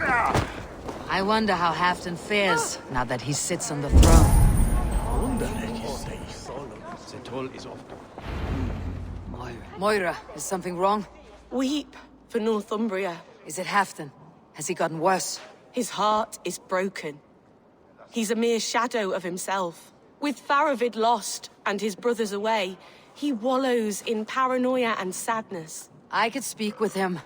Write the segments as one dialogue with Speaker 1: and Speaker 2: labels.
Speaker 1: I wonder how Halfdan fares now that he sits on the throne. Moira, is something wrong?
Speaker 2: Weep for Northumbria.
Speaker 1: Is it Halfdan? Has he gotten worse?
Speaker 2: His heart is broken. He's a mere shadow of himself. With Faravid lost and his brothers away, he wallows in paranoia and sadness.
Speaker 1: I could speak with him.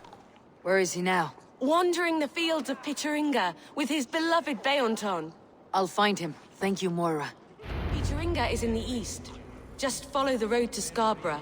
Speaker 1: Where is he now?
Speaker 2: Wandering the fields of Pittaringa with his beloved Beonton.
Speaker 1: I'll find him. Thank you, Moira.
Speaker 2: Pittaringa is in the east. Just follow the road to Scarborough.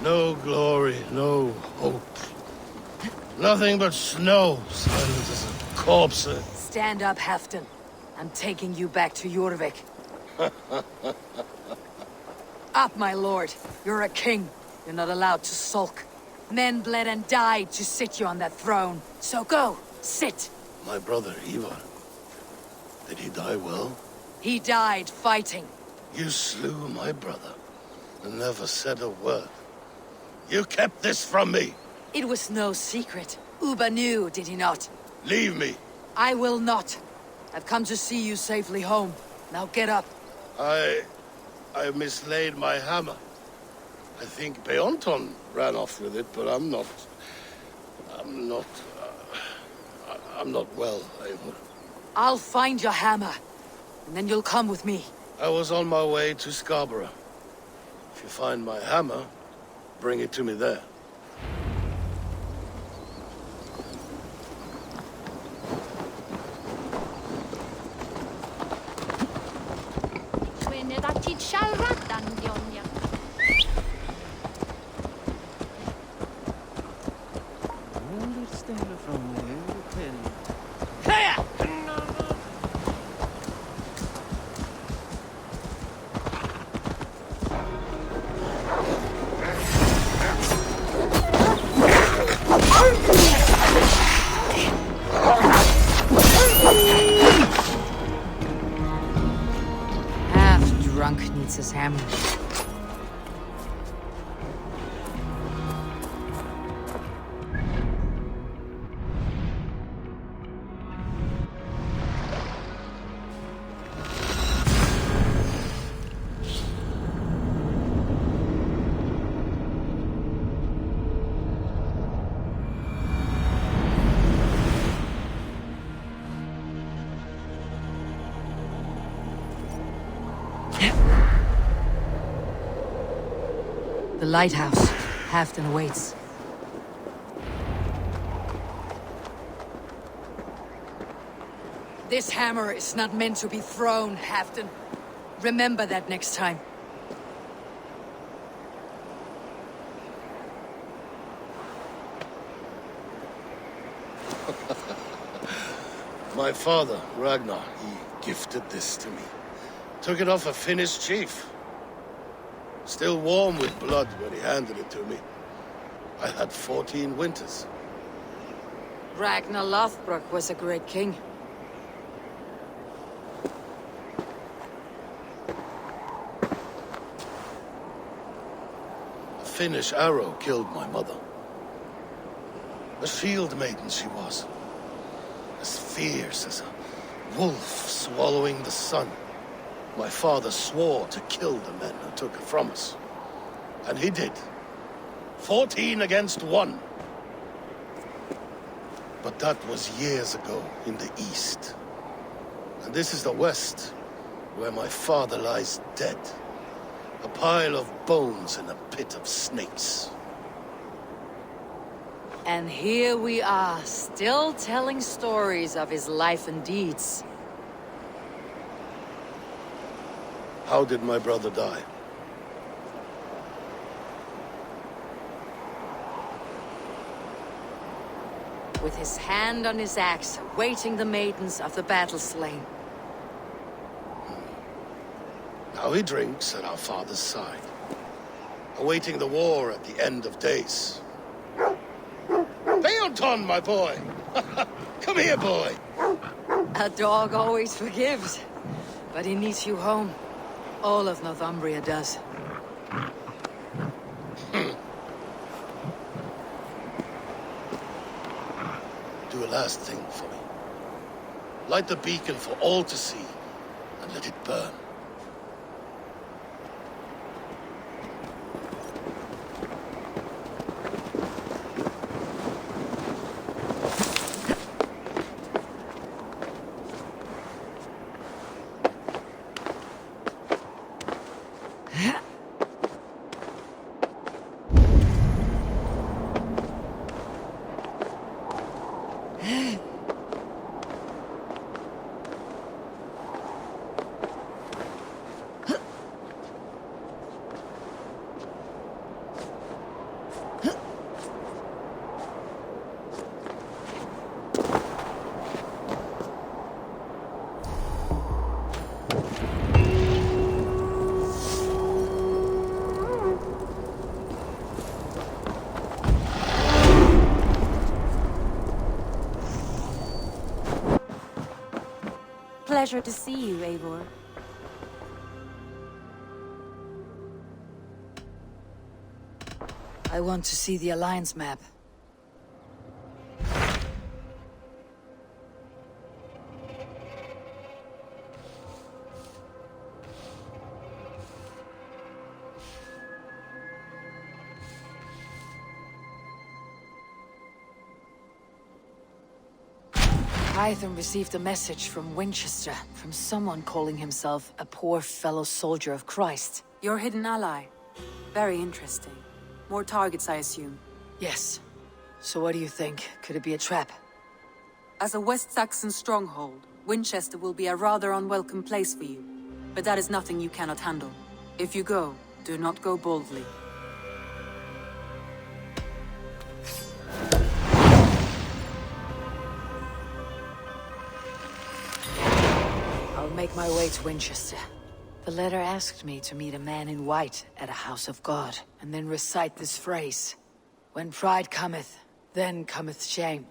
Speaker 3: No glory, no hope. Nothing but snow, silent as a corpse.
Speaker 1: Stand up, Halfdan. I'm taking you back to Jorvik. Up, my lord. You're a king. You're not allowed to sulk. Men bled and died to sit you on that throne. So go, sit.
Speaker 3: My brother, Eivor. Did he die well?
Speaker 1: He died fighting.
Speaker 3: You slew my brother and never said a word. You kept this from me.
Speaker 1: It was no secret. Uba knew, did he not?
Speaker 3: Leave me.
Speaker 1: I will not. I've come to see you safely home. Now get up.
Speaker 3: I mislaid my hammer. I think Beonton ran off with it, but I'm not well, Eivor.
Speaker 1: I'll find your hammer, and then you'll come with me.
Speaker 3: I was on my way to Scarborough. If you find my hammer, bring it to me there.
Speaker 1: Drunk needs his hammer. The lighthouse. Halfdan awaits. This hammer is not meant to be thrown, Halfdan. Remember that next time.
Speaker 3: My father, Ragnar, he gifted this to me. Took it off a Finnish chief. Still warm with blood when he handed it to me. I had 14 winters.
Speaker 1: Ragnar Lothbrok was a great king.
Speaker 3: A Finnish arrow killed my mother. A shield maiden she was. As fierce as a wolf swallowing the sun. My father swore to kill the men who took her from us. And he did. 14 against 1. But that was years ago in the east. And this is the west, where my father lies dead. A pile of bones in a pit of snakes.
Speaker 1: And here we are, still telling stories of his life and deeds.
Speaker 3: How did my brother die?
Speaker 1: With his hand on his axe, awaiting the maidens of the battle slain.
Speaker 3: Now he drinks at our father's side, awaiting the war at the end of days. Beelton, my boy! Come here, boy!
Speaker 1: A dog always forgives, but he needs you home. All of Northumbria does.
Speaker 3: Do a last thing for me. Light the beacon for all to see, and let it burn.
Speaker 4: Pleasure to see you, Eivor.
Speaker 1: I want to see the Alliance map. Hytham received a message from Winchester, from someone calling himself a poor fellow soldier of Christ.
Speaker 5: Your hidden ally. Very interesting. More targets, I assume.
Speaker 1: Yes. So what do you think? Could it be a trap?
Speaker 5: As a West Saxon stronghold, Winchester will be a rather unwelcome place for you. But that is nothing you cannot handle. If you go, do not go boldly.
Speaker 1: I'll make my way to Winchester. The letter asked me to meet a man in white at a house of God, and then recite this phrase. When pride cometh, then cometh shame.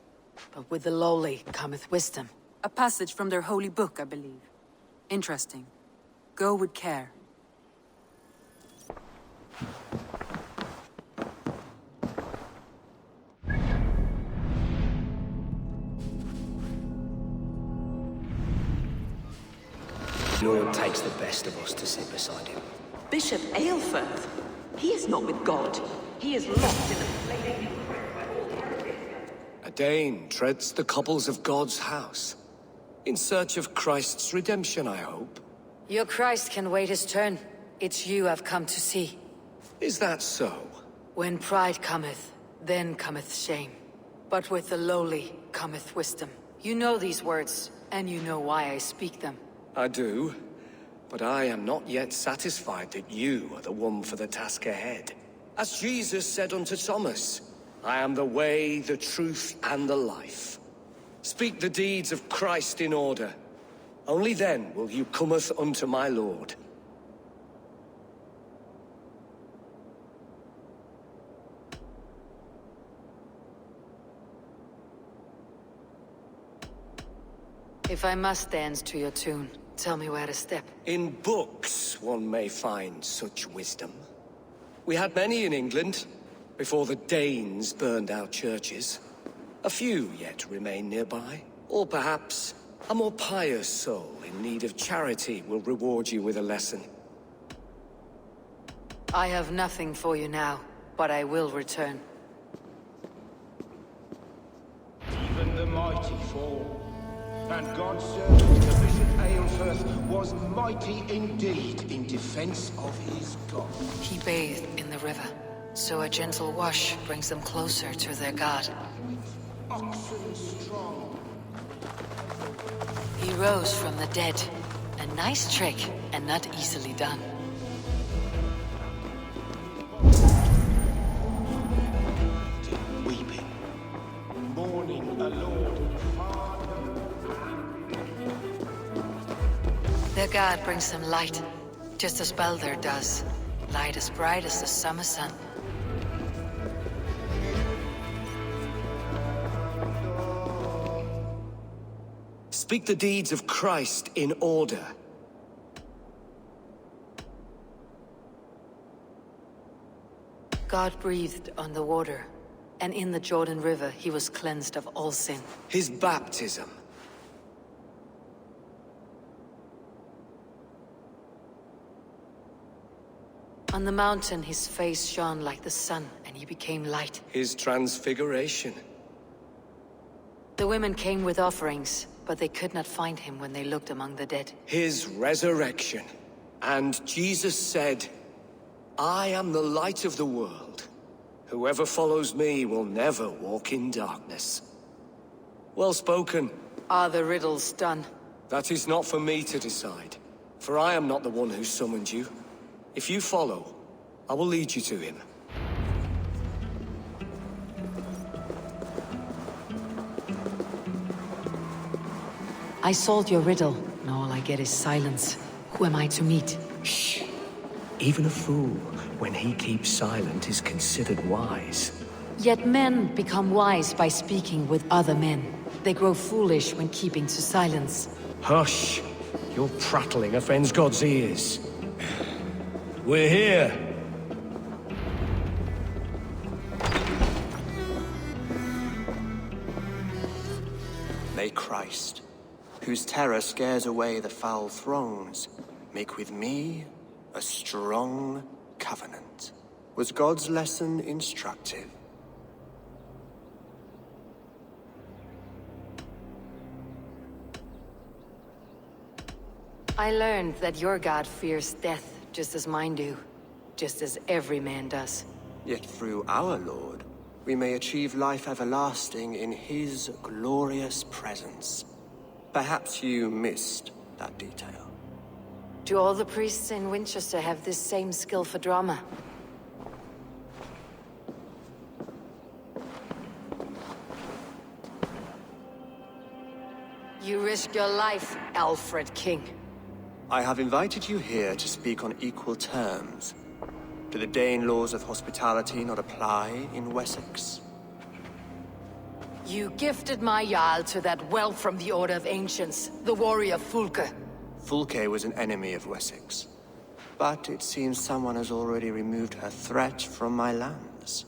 Speaker 1: But with the lowly cometh wisdom.
Speaker 5: A passage from their holy book, I believe. Interesting. Go with care.
Speaker 6: Lord takes the best of us to sit beside him.
Speaker 2: Bishop Aelfirth? He is not with God. He is lost in the flaming...
Speaker 6: A Dane treads the cobbles of God's house. In search of Christ's redemption, I hope.
Speaker 1: Your Christ can wait his turn. It's you I've come to see.
Speaker 6: Is that so?
Speaker 1: When pride cometh, then cometh shame. But with the lowly cometh wisdom. You know these words, and you know why I speak them.
Speaker 6: I do, but I am not yet satisfied that you are the one for the task ahead. As Jesus said unto Thomas, I am the way, the truth, and the life. Speak the deeds of Christ in order. Only then will you cometh unto my Lord.
Speaker 1: If I must dance to your tune, tell me where to step.
Speaker 6: In books one may find such wisdom. We had many in England, before the Danes burned our churches. A few yet remain nearby. Or perhaps a more pious soul in need of charity will reward you with a lesson.
Speaker 1: I have nothing for you now, but I will return.
Speaker 7: Even the mighty fall, and God's servant, the Bishop Aelfirth,
Speaker 4: Ellsworth was mighty indeed in defense of his god.
Speaker 1: He bathed in the river, so a gentle wash brings them closer to their god.
Speaker 4: Oxen strong.
Speaker 1: He rose from the dead. A nice trick, and not easily done.
Speaker 4: Weeping. Mourning a lord.
Speaker 1: Their god brings them light, just as Baldur does. Light as bright as the summer sun.
Speaker 6: Speak the deeds of Christ in order.
Speaker 1: God breathed on the water, and in the Jordan River he was cleansed of all sin.
Speaker 6: His baptism.
Speaker 1: On the mountain his face shone like the sun, and he became light.
Speaker 6: His transfiguration.
Speaker 1: The women came with offerings, but they could not find him when they looked among the dead.
Speaker 6: His resurrection. And Jesus said, I am the light of the world. Whoever follows me will never walk in darkness. Well spoken.
Speaker 1: Are the riddles done?
Speaker 6: That is not for me to decide, for I am not the one who summoned you. If you follow, I will lead you to him.
Speaker 1: I solved your riddle, and all I get is silence. Who am I to meet?
Speaker 6: Shh. Even a fool, when he keeps silent, is considered wise.
Speaker 1: Yet men become wise by speaking with other men. They grow foolish when keeping to silence.
Speaker 6: Hush! Your prattling offends God's ears. We're here!
Speaker 7: May Christ, whose terror scares away the foul throngs, make with me a strong covenant. Was God's lesson instructive?
Speaker 1: I learned that your god fears death just as mine do. Just as every man does.
Speaker 7: Yet through our Lord, we may achieve life everlasting in his glorious presence. Perhaps you missed that detail.
Speaker 1: Do all the priests in Winchester have this same skill for drama? You risk your life, Alfred King.
Speaker 7: I have invited you here to speak on equal terms. Do the Dane laws of hospitality not apply in Wessex?
Speaker 1: You gifted my Jarl to that whelp from the Order of Ancients, the warrior Fulke.
Speaker 7: Fulke was an enemy of Wessex. But it seems someone has already removed her threat from my lands.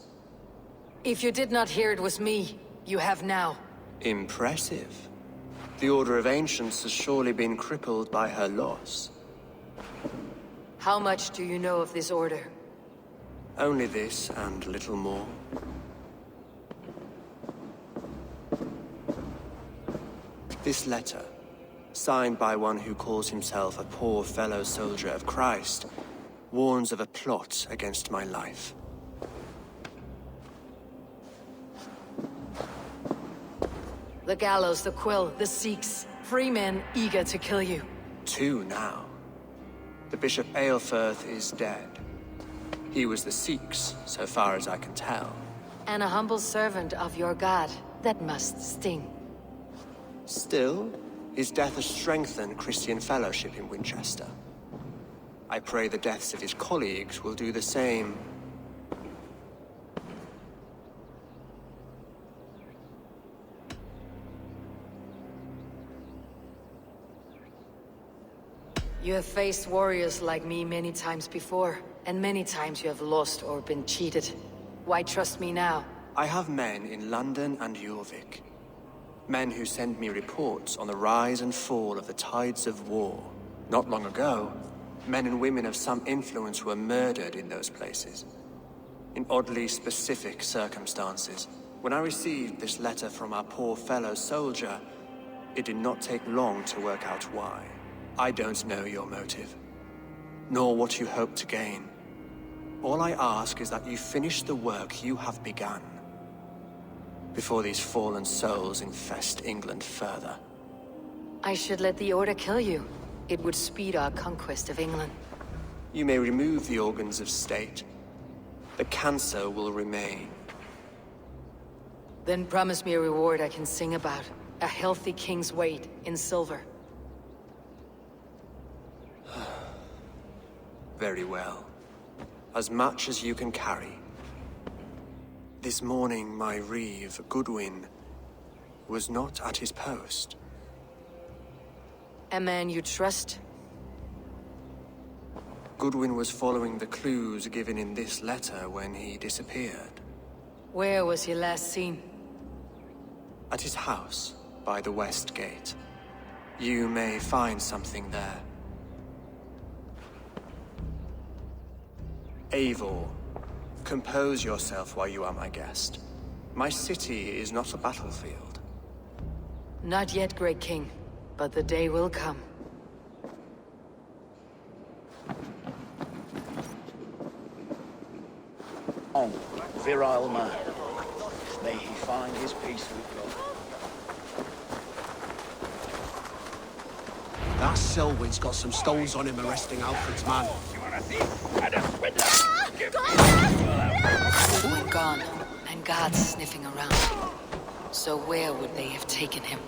Speaker 1: If you did not hear it was me, you have now.
Speaker 7: Impressive. The Order of Ancients has surely been crippled by her loss.
Speaker 1: How much do you know of this order?
Speaker 7: Only this and little more. This letter, signed by one who calls himself a poor fellow soldier of Christ, warns of a plot against my life.
Speaker 1: The gallows, the quill, the Sikhs. Free men eager to kill you.
Speaker 7: 2 now. The Bishop Eilfirth is dead. He was the Sikhs, so far as I can tell.
Speaker 1: And a humble servant of your god. That must sting.
Speaker 7: Still, his death has strengthened Christian fellowship in Winchester. I pray the deaths of his colleagues will do the same.
Speaker 1: You have faced warriors like me many times before, and many times you have lost or been cheated. Why trust me now?
Speaker 7: I have men in London and Jorvik. Men who send me reports on the rise and fall of the tides of war. Not long ago, men and women of some influence were murdered in those places. In oddly specific circumstances. When I received this letter from our poor fellow soldier, it did not take long to work out why. I don't know your motive, nor what you hope to gain. All I ask is that you finish the work you have begun, before these fallen souls infest England further.
Speaker 1: I should let the Order kill you. It would speed our conquest of England.
Speaker 7: You may remove the organs of state. The cancer will remain.
Speaker 1: Then promise me a reward I can sing about. A healthy king's weight in silver.
Speaker 7: Very well. As much as you can carry. This morning, my reeve, Goodwin, was not at his post.
Speaker 1: A man you trust?
Speaker 7: Goodwin was following the clues given in this letter when he disappeared.
Speaker 1: Where was he last seen?
Speaker 7: At his house, by the west gate. You may find something there. Eivor, compose yourself while you are my guest. My city is not a battlefield.
Speaker 1: Not yet, Great King, but the day will come.
Speaker 8: On, virile man. May he find his peace with God.
Speaker 4: That Selwyn's got some stones on him arresting Alfred's man.
Speaker 1: Goodwin gone, and guards sniffing around. So where would they have taken him?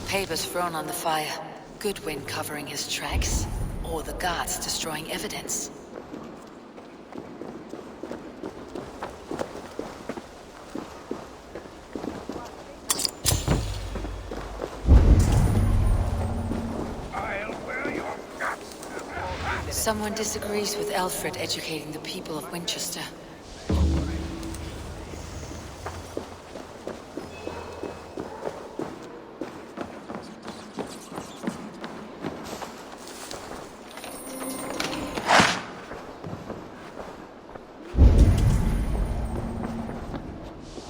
Speaker 1: Papers thrown on the fire. Goodwin covering his tracks, or the guards destroying evidence. Someone disagrees with Alfred educating the people of Winchester.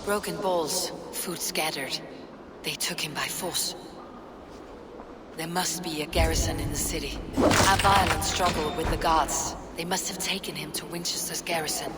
Speaker 1: Broken bowls, food scattered. They took him by force. There must be a garrison in the city. A violent struggle with the guards. They must have taken him to Winchester's garrison.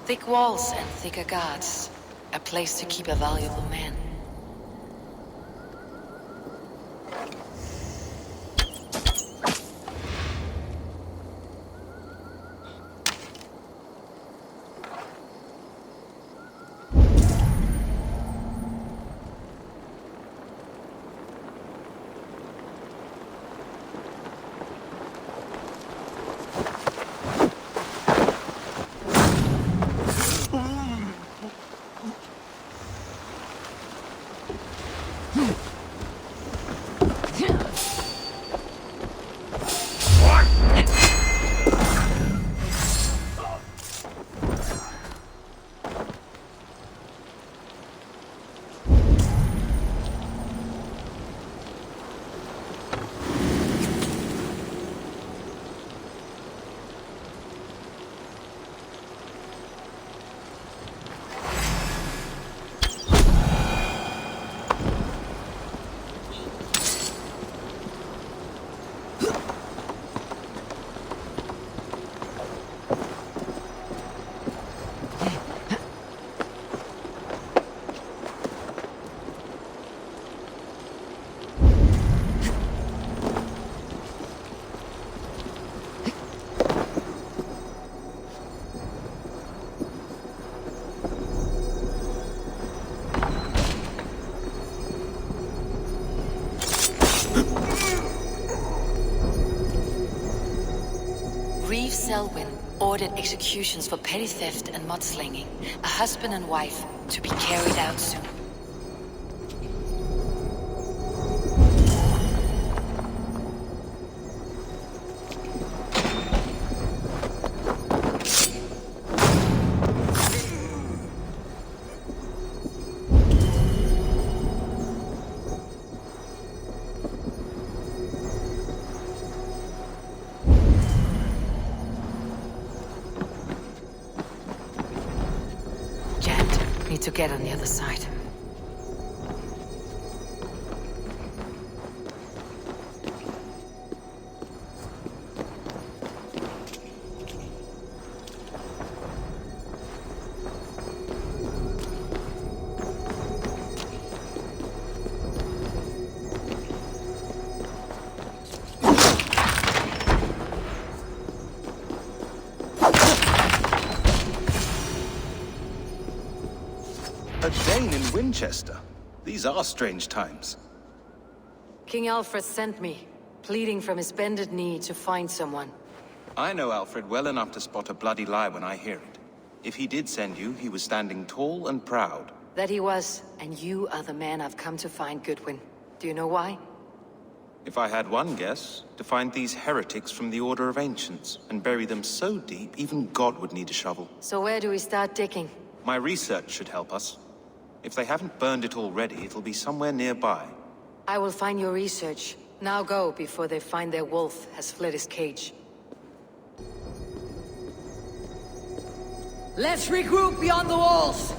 Speaker 1: Thick walls and thicker guards. A place to keep a valuable man. Selwyn ordered executions for petty theft and mudslinging. A husband and wife to be carried out soon. To get on the other side.
Speaker 9: Dane in Winchester. These are strange times.
Speaker 1: King Alfred sent me, pleading from his bended knee to find someone.
Speaker 9: I know Alfred well enough to spot a bloody lie when I hear it. If he did send you, he was standing tall and proud.
Speaker 1: That he was, and you are the man I've come to find, Goodwin. Do you know why?
Speaker 9: If I had one guess, to find these heretics from the Order of Ancients, and bury them so deep, even God would need a shovel.
Speaker 1: So where do we start digging?
Speaker 9: My research should help us. If they haven't burned it already, it'll be somewhere nearby.
Speaker 1: I will find your research. Now go, before they find their wolf has fled his cage. Let's regroup beyond the walls!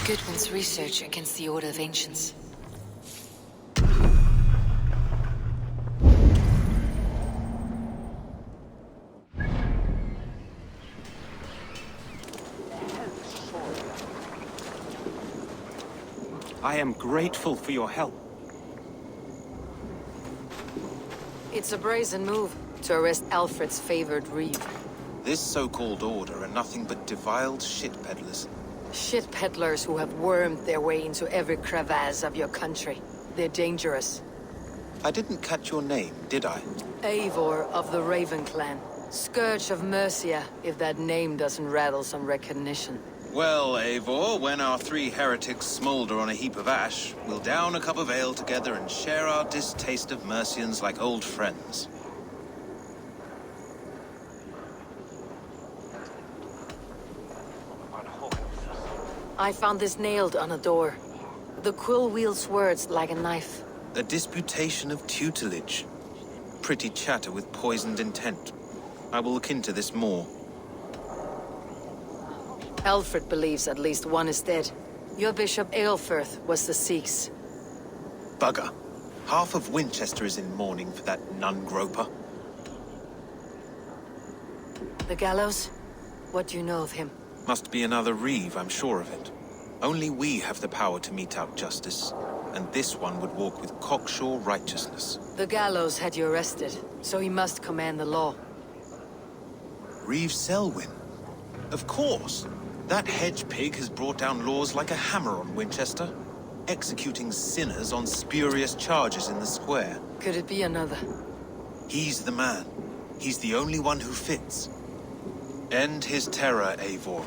Speaker 1: Goodwin's research against the Order of Ancients.
Speaker 9: I am grateful for your help.
Speaker 1: It's a brazen move to arrest Alfred's favored reeve.
Speaker 9: This so-called order are nothing but deviled shit peddlers.
Speaker 1: Shit peddlers who have wormed their way into every crevasse of your country. They're dangerous.
Speaker 9: I didn't catch your name, did I?
Speaker 1: Eivor of the Raven Clan. Scourge of Mercia, if that name doesn't rattle some recognition.
Speaker 9: Well, Eivor, when our three heretics smolder on a heap of ash, we'll down a cup of ale together and share our distaste of Mercians like old friends.
Speaker 1: I found this nailed on a door. The quill wields words like a knife.
Speaker 9: A disputation of tutelage. Pretty chatter with poisoned intent. I will look into this more.
Speaker 1: Alfred believes at least one is dead. Your Bishop Aelfirth was deceased.
Speaker 9: Bugger. Half of Winchester is in mourning for that nun-groper.
Speaker 1: The gallows? What do you know of him?
Speaker 9: Must be another reeve, I'm sure of it. Only we have the power to mete out justice, and this one would walk with cocksure righteousness.
Speaker 1: The gallows had you arrested, so he must command the law.
Speaker 9: Reeve Selwyn? Of course! That hedge pig has brought down laws like a hammer on Winchester, executing sinners on spurious charges in the square.
Speaker 1: Could it be another?
Speaker 9: He's the man. He's the only one who fits. End his terror, Eivor.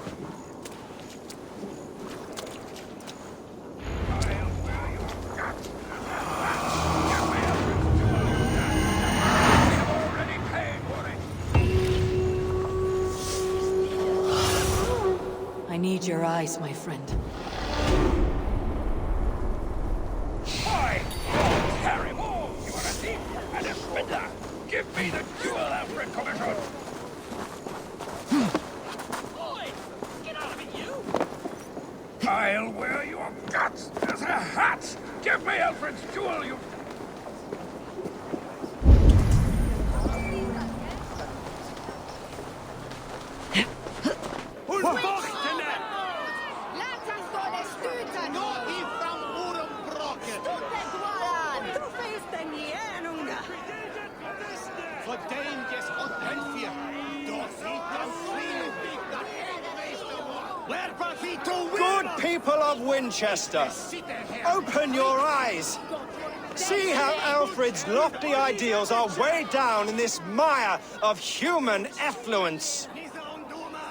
Speaker 1: I need your eyes, my friend.
Speaker 10: Why? Terrible! You are a thief and a spender! Give me the jewel, Alfred Commission! Boy! Get out of it, you! I'll wear your guts as a hat! Give me Alfred's jewel, you...
Speaker 11: Good people of Winchester, open your eyes. See how Alfred's lofty ideals are weighed down in this mire of human effluence.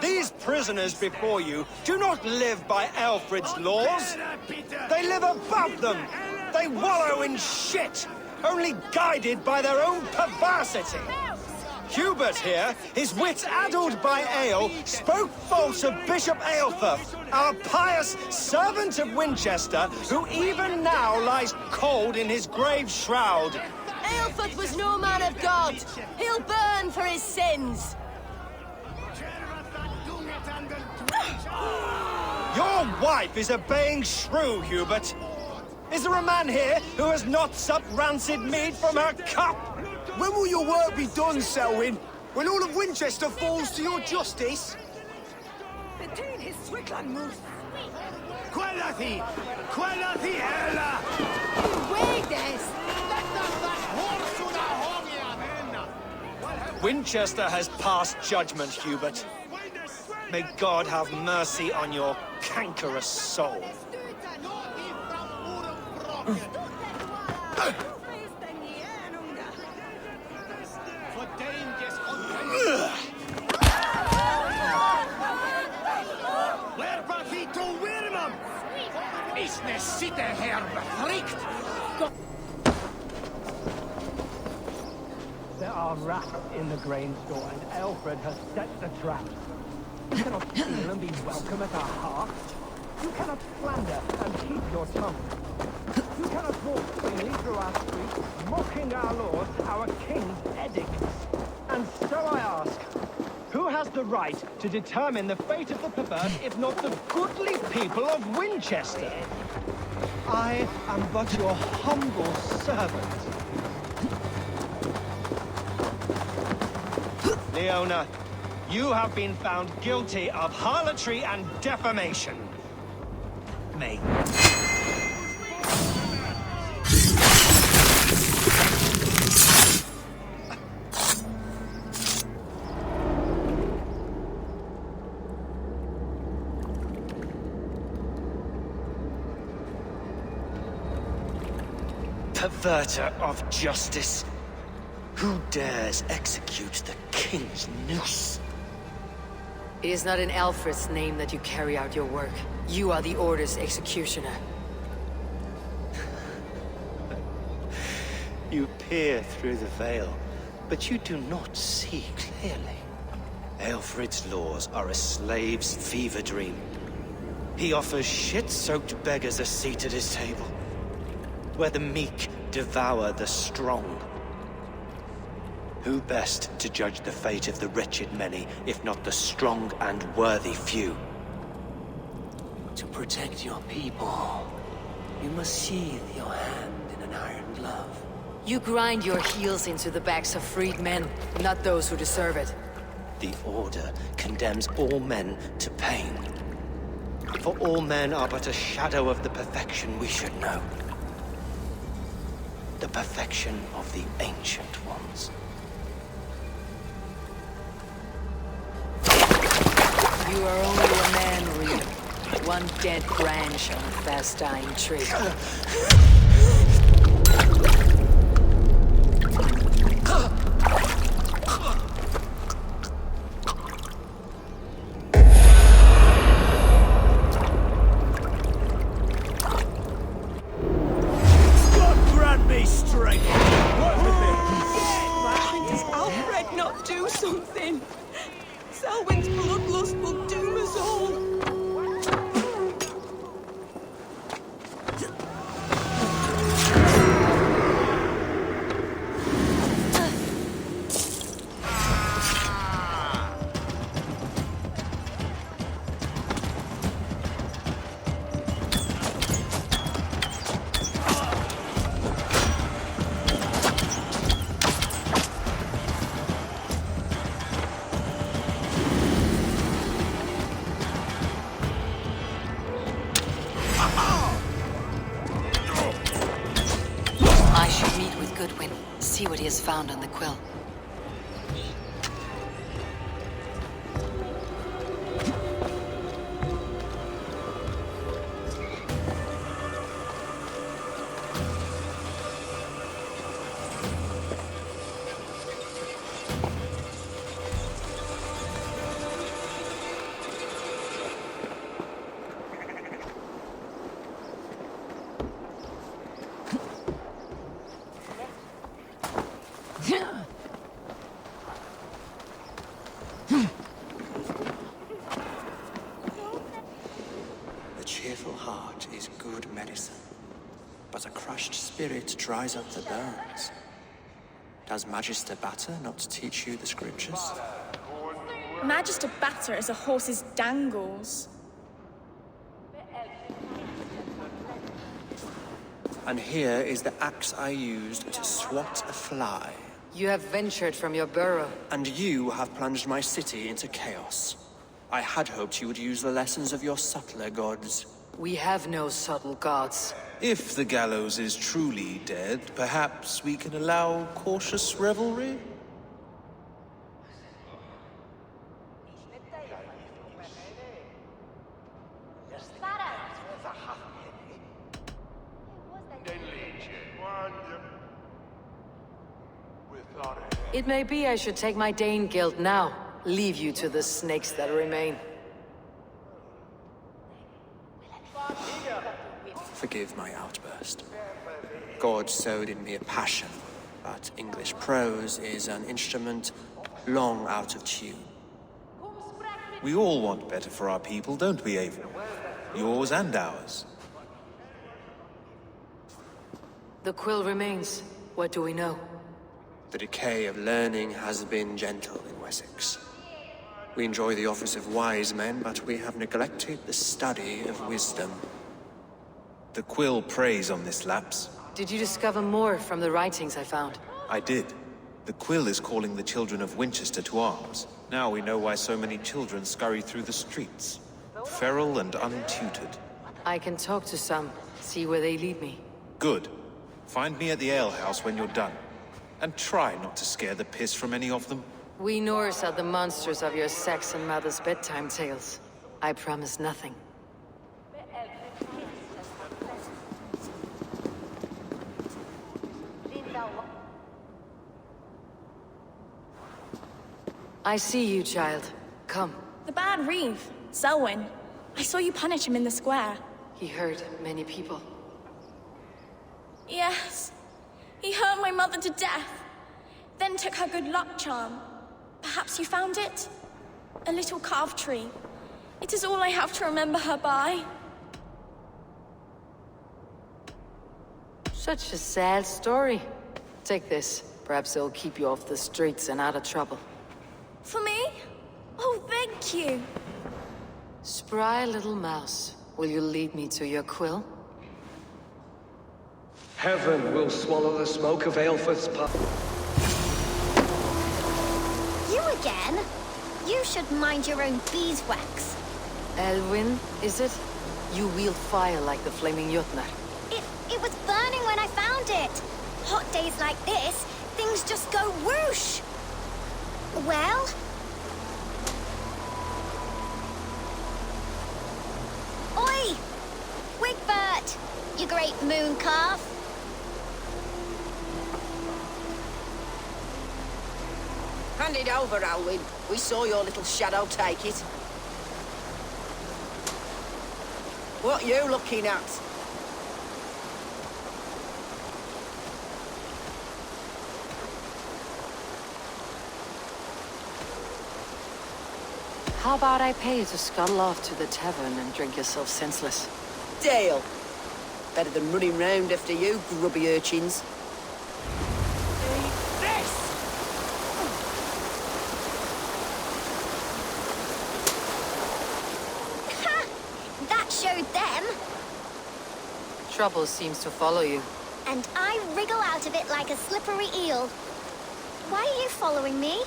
Speaker 11: These prisoners before you do not live by Alfred's laws. They live above them. They wallow in shit, only guided by their own perversity. Hubert here, his wits addled by ale, spoke false of Bishop Aelfirth, our pious servant of Winchester, who even now lies cold in his grave shroud.
Speaker 12: Aelfirth was no man of God. He'll burn for his sins.
Speaker 11: Your wife is obeying shrew, Hubert. Is there a man here who has not supped rancid mead from her cup?
Speaker 13: When will your work be done, Selwyn? When all of Winchester falls to your justice?
Speaker 12: Between his Swickland moose.
Speaker 13: Quellati! Quellati, Ella!
Speaker 11: Winchester has passed judgment, Hubert. May God have mercy on your cankerous soul.
Speaker 10: There are rats in the grain store, and Alfred has set the traps. You cannot steal and be welcome at our hearth. You cannot slander and keep your tongue. You cannot walk freely through our streets, mocking our laws, our king's edicts. And so I ask, who has the right to determine the fate of the perverse if not the goodly people of Winchester? I am but your humble servant.
Speaker 11: Leona, you have been found guilty of harlotry and defamation. May. Perverter of justice. Who dares execute the king's noose?
Speaker 1: It is not in Alfred's name that you carry out your work. You are the Order's executioner.
Speaker 11: You peer through the veil, but you do not see clearly. Alfred's laws are a slave's fever dream. He offers shit-soaked beggars a seat at his table, where the meek devour the strong. Who best to judge the fate of the wretched many, if not the strong and worthy few?
Speaker 6: To protect your people, you must sheathe your hand in an iron glove.
Speaker 1: You grind your heels into the backs of freed men, not those who deserve it.
Speaker 11: The Order condemns all men to pain. For all men are but a shadow of the perfection we should know. The perfection of the Ancient Ones.
Speaker 1: You are only a man, Reed. One dead branch on a fast-dying tree.
Speaker 11: God grant me strength! Work with me!
Speaker 2: Does Alfred not do something? Selwyn's bloodlust will doom us all.
Speaker 1: See what he has found on the quill.
Speaker 7: heart is good medicine, but a crushed spirit dries up the bones. Does Magister Batter not teach you the scriptures?
Speaker 14: Magister Batter is a horse's dangles.
Speaker 7: And here is the axe I used to swat a fly.
Speaker 1: You have ventured from your burrow.
Speaker 7: And you have plunged my city into chaos. I had hoped you would use the lessons of your subtler gods.
Speaker 1: We have no subtle gods.
Speaker 9: If the gallows is truly dead, perhaps we can allow cautious revelry?
Speaker 1: It may be I should take my Dane guild now. Leave you to the snakes that remain.
Speaker 7: Forgive my outburst. God sowed in me a passion, but English prose is an instrument long out of tune.
Speaker 9: We all want better for our people, don't we, Eivor? Yours and ours.
Speaker 1: The quill remains. What do we know?
Speaker 7: The decay of learning has been gentle in Wessex. We enjoy the office of wise men, but we have neglected the study of wisdom.
Speaker 9: The quill preys on this lapse.
Speaker 1: Did you discover more from the writings I found?
Speaker 9: I did. The quill is calling the children of Winchester to arms. Now we know why so many children scurry through the streets. Feral and untutored.
Speaker 1: I can talk to some, see where they lead me.
Speaker 9: Good. Find me at the alehouse when you're done. And try not to scare the piss from any of them.
Speaker 1: We Norse are the monsters of your Saxon mother's bedtime tales. I promise nothing. I see you, child. Come.
Speaker 14: The bad Reeve, Selwyn. I saw you punish him in the square.
Speaker 1: He hurt many people.
Speaker 14: Yes. He hurt my mother to death. Then took her good luck charm. Perhaps you found it? A little carved tree. It is all I have to remember her by.
Speaker 1: Such a sad story. Take this. Perhaps it'll keep you off the streets and out of trouble.
Speaker 14: For me? Oh, thank you.
Speaker 1: Spry little mouse. Will you lead me to your quill?
Speaker 6: Heaven will swallow the smoke of Aelfred's
Speaker 15: You again? You should mind your own beeswax.
Speaker 1: Elwyn, is it? You wield fire like the flaming Jotnar.
Speaker 15: It was burning when I found it. Hot days like this, things just go whoosh. Well? Oi! Wigbert! You great moon calf!
Speaker 12: Hand it over, Alwyn. We saw your little shadow take it. What you looking at?
Speaker 1: How about I pay you to scuttle off to the tavern and drink yourself senseless?
Speaker 12: Deal. Better than running round after you, grubby urchins.
Speaker 15: Showed them.
Speaker 1: Trouble seems to follow you.
Speaker 15: And I wriggle out of it like a slippery eel. Why are you following me?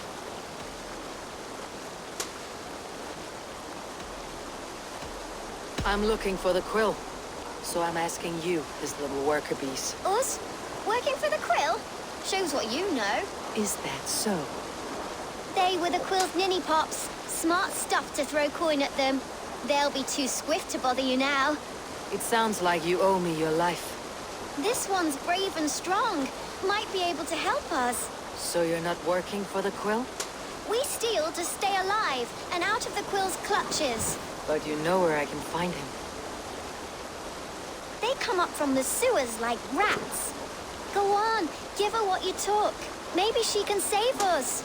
Speaker 1: I'm looking for the quill. So I'm asking you, his little worker bees.
Speaker 15: Us? Working for the quill? Shows what you know.
Speaker 1: Is that so?
Speaker 15: They were the quill's ninny pops. Smart stuff to throw coin at them. They'll be too swift to bother you now.
Speaker 1: It sounds like you owe me your life.
Speaker 15: This one's brave and strong. Might be able to help us.
Speaker 1: So you're not working for the quill?
Speaker 15: We steal to stay alive and out of the quill's clutches.
Speaker 1: But you know where I can find him.
Speaker 15: They come up from the sewers like rats. Go on, give her what you took. Maybe she can save us.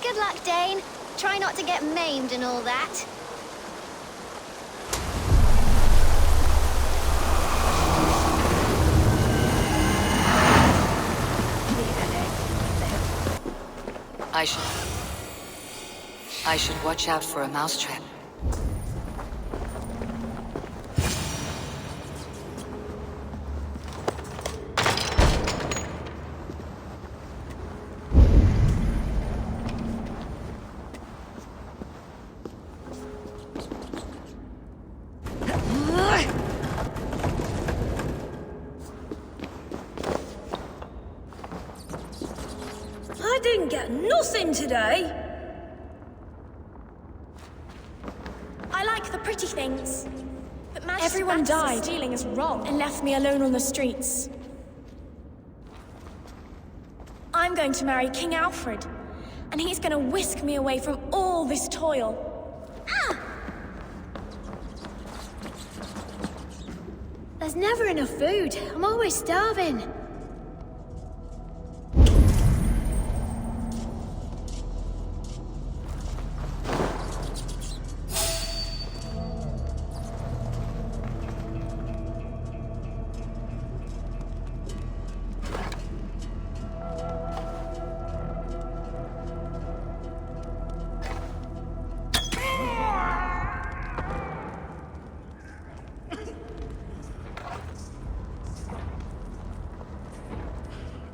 Speaker 15: Good luck, Dane. Try not to get maimed and all that.
Speaker 1: I should watch out for a mousetrap.
Speaker 12: I didn't get nothing today. I like the pretty things, but everyone died. Stealing is wrong and left me alone on the streets. I'm going to marry King Alfred, and he's going to whisk me away from all this toil. Ah! There's never enough food. I'm always starving.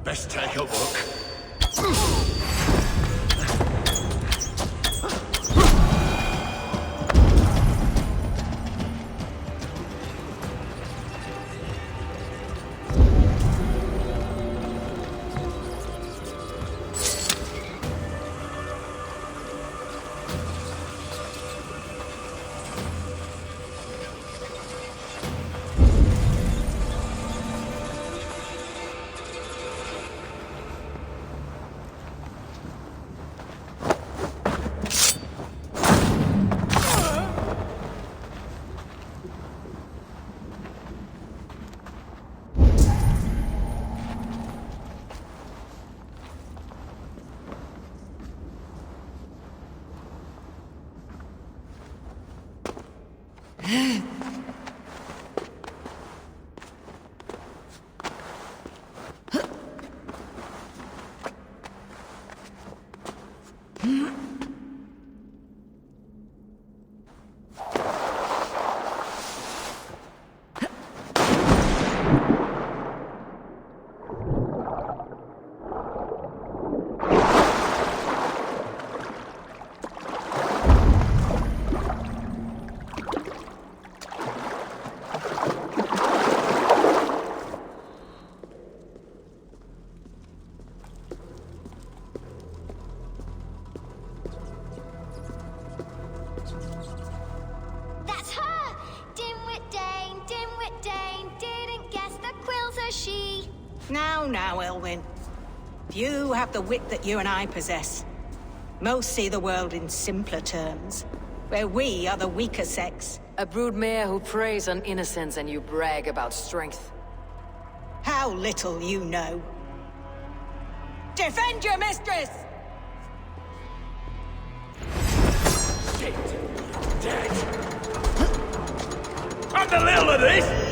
Speaker 3: Best take a look.
Speaker 16: Now, Elwyn. Few have the wit that you and I possess. Most see the world in simpler terms, where we are the weaker sex.
Speaker 1: A broodmare who preys on innocence and you brag about strength.
Speaker 16: How little you know. Defend your mistress!
Speaker 17: Shit! Dead! I'm the little of this!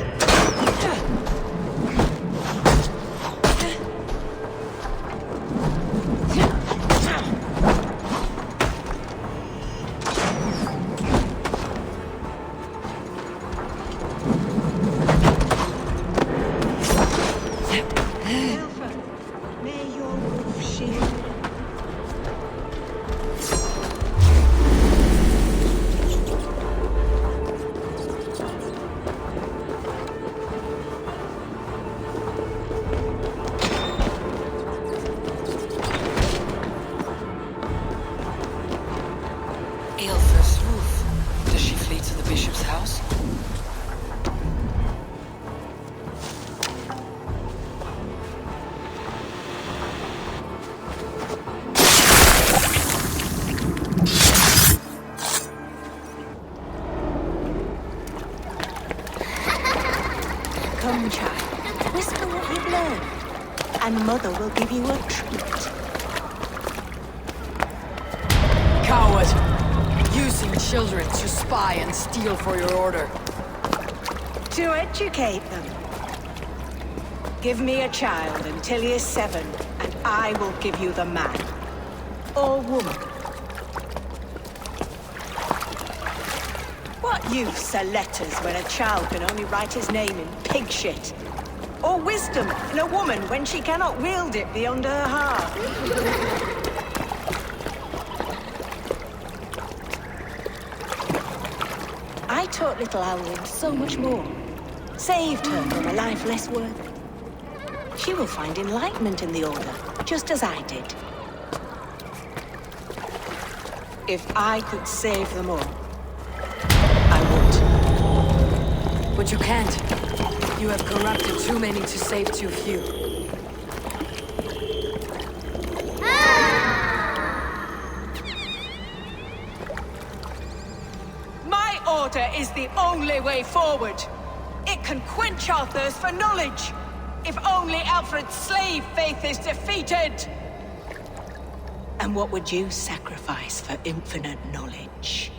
Speaker 16: Come, child. Whisper what you've learned, and Mother will give you a treat.
Speaker 1: children to spy and steal for your order?
Speaker 16: To educate them. Give me a child until he is 7, and I will give you the man. Or woman. What use are letters when a child can only write his name in pig shit? Or wisdom in a woman when she cannot wield it beyond her heart? I taught little Alwyn so much more. Saved her from a life less worthy. She will find enlightenment in the Order, just as I did. If I could save them all, I would.
Speaker 1: But you can't. You have corrupted too many to save too few.
Speaker 16: My Order is the only way forward. It can quench our thirst for knowledge. If only Alfred's slave faith is defeated! And what would you sacrifice for infinite knowledge?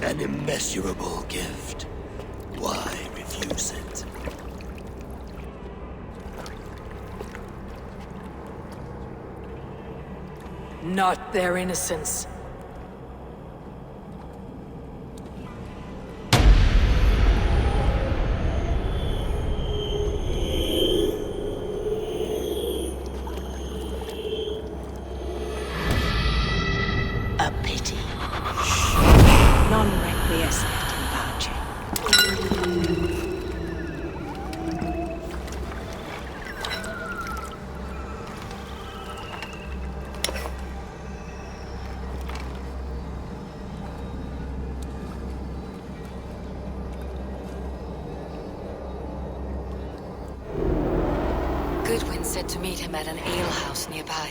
Speaker 8: An immeasurable gift. Why refuse it?
Speaker 1: Not their innocence.
Speaker 16: A pity. Non requiescat in pace.
Speaker 1: Goodwin said to meet him at an alehouse nearby.